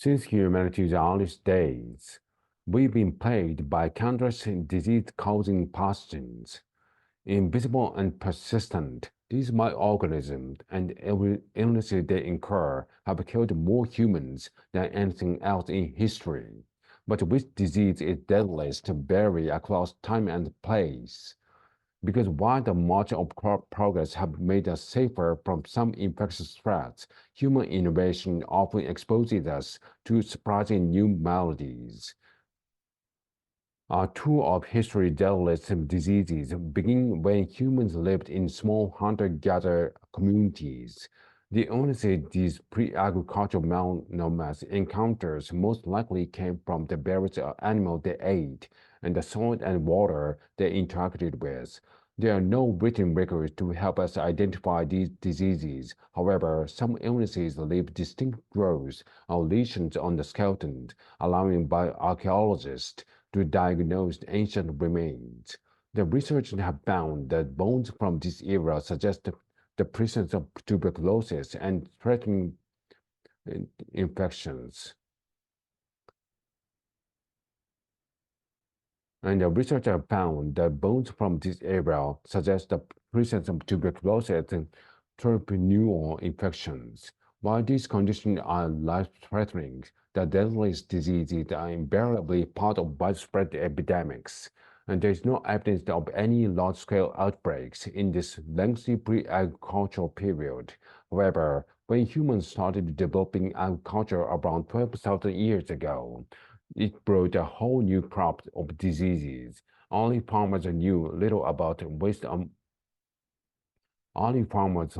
Since humanity's earliest days, we've been plagued by countless disease-causing pathogens. Invisible and persistent, these microorganisms and illnesses they incur have killed more humans than anything else in history. But which disease is deadliest vary across time and place? Because while the march of progress have made us safer from some infectious threats, human innovation often exposes us to surprising new maladies. Our tour of history deadliest diseases begin when humans lived in small hunter-gatherer communities. The illnesses these pre-agricultural nomads encounters most likely came from the various animals they ate and the soil and water they interacted with. There are no written records to help us identify these diseases. However, some illnesses leave distinct growths or lesions on the skeleton, allowing archaeologists to diagnose ancient remains. The researchers have found that bones from this era suggest the presence of tuberculosis and threatening infections. And the researchers found that bones from this era suggest the presence of tuberculosis and terminal infections. While these conditions are life-threatening, the deadliest diseases are invariably part of widespread epidemics, and there is no evidence of any large-scale outbreaks in this lengthy pre-agricultural period. However, when humans started developing agriculture around 12,000 years ago, it brought a whole new crop of diseases. Only farmers knew little about waste. Only farmers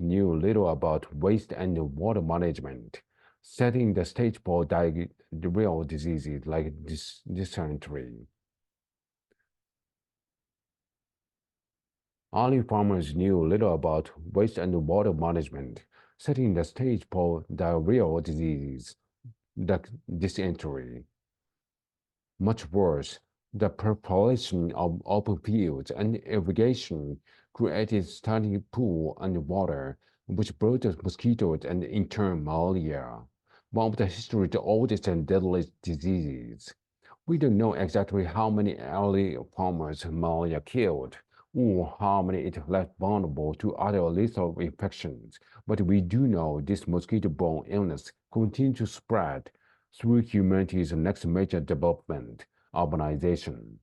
knew little about waste and water management, setting the stage for real diseases like dysentery. Only farmers knew little about waste and water management, setting the stage for the real disease, the dysentery. Much worse, the proliferation of open fields and irrigation created stagnant pool underwater, which brought us mosquitoes and in turn malaria, one of the history's oldest and deadliest diseases. We don't know exactly how many early farmers malaria killed, or how many it left vulnerable to other lethal infections, but we do know this mosquito-borne illness continues to spread through humanity's next major development, urbanization.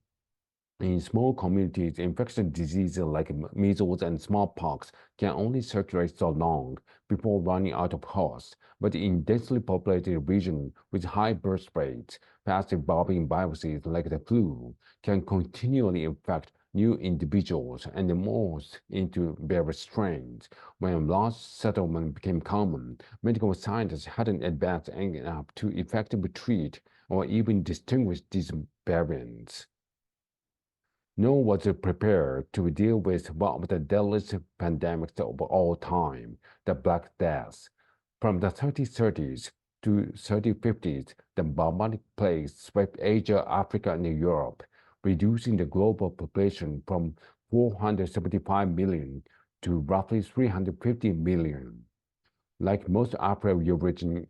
In small communities, infectious diseases like measles and smallpox can only circulate so long before running out of hosts, but in densely populated regions with high birth rates, fast-evolving viruses like the flu can continually infect new individuals and morph into various strains. When large settlements became common, medical scientists hadn't advanced enough to effectively treat or even distinguish these variants. No one was prepared to deal with one of the deadliest pandemics of all time, the Black Death. From the 3030s to 3050s, the bubonic plague swept Asia, Africa, and Europe, reducing the global population from 475 million to roughly 350 million. Like most Afro-Eurasian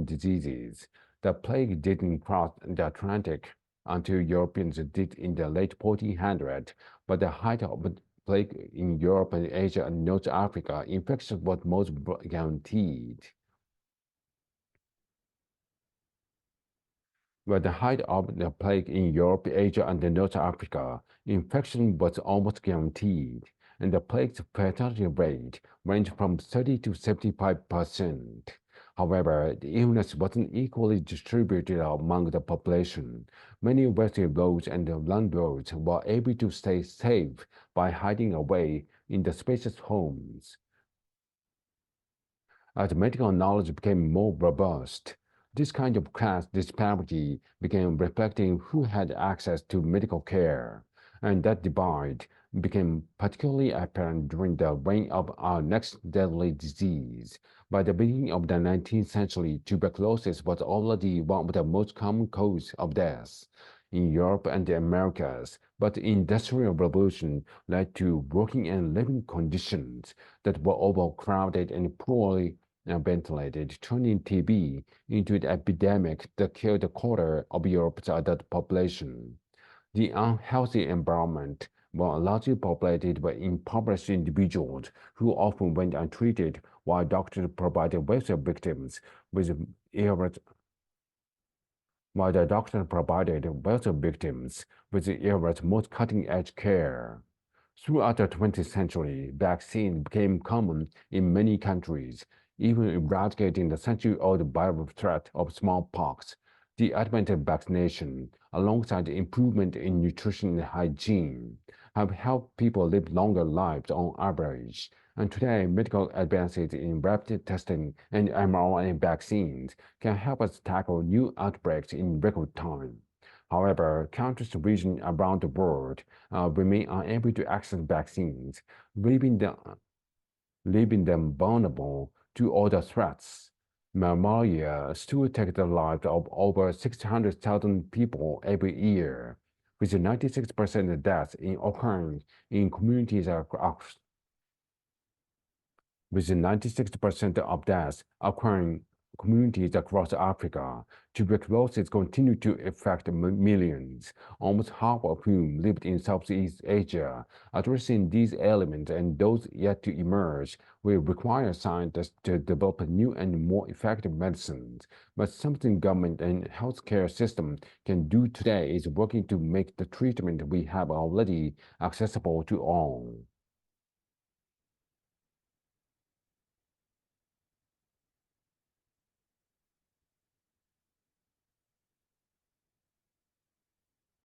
diseases, the plague didn't cross the Atlantic until Europeans did in the late 1400s, but the height of the plague in Europe and Asia and North Africa, infection was most guaranteed. At the height of the plague in Europe, Asia, and North Africa, infection was almost guaranteed, and the plague's fatality rate ranged from 30 to 75%. However, the illness wasn't equally distributed among the population. Many wealthy roads and landlords were able to stay safe by hiding away in the spacious homes. As medical knowledge became more robust, this kind of class disparity began reflecting who had access to medical care, and that divide became particularly apparent during the reign of our next deadly disease. By the beginning of the 19th century, tuberculosis was already one of the most common causes of death. in Europe and the Americas, but the Industrial Revolution led to working and living conditions that were overcrowded and poorly ventilated, turning TB into an epidemic that killed a quarter of Europe's adult population. The unhealthy environment was largely populated by impoverished individuals who often went untreated, while doctors provided welfare victims with while the doctor provided welfare victims with the era's most cutting-edge care. Throughout the 20th century, vaccines became common in many countries, even eradicating the century-old viral threat of smallpox. The advent of vaccination, alongside the improvement in nutrition and hygiene, have helped people live longer lives on average. And today, medical advances in rapid testing and mRNA vaccines can help us tackle new outbreaks in record time. However, countries and regions around the world remain unable to access vaccines, leaving them vulnerable to other threats. Malaria still takes the lives of over 600,000 people every year, with 96% of deaths occurring in communities across with 96% of deaths occurring communities across Africa. Tuberculosis continues to affect millions, almost half of whom lived in Southeast Asia. Addressing these elements and those yet to emerge will require scientists to develop new and more effective medicines. But something government and healthcare system can do today is working to make the treatment we have already accessible to all.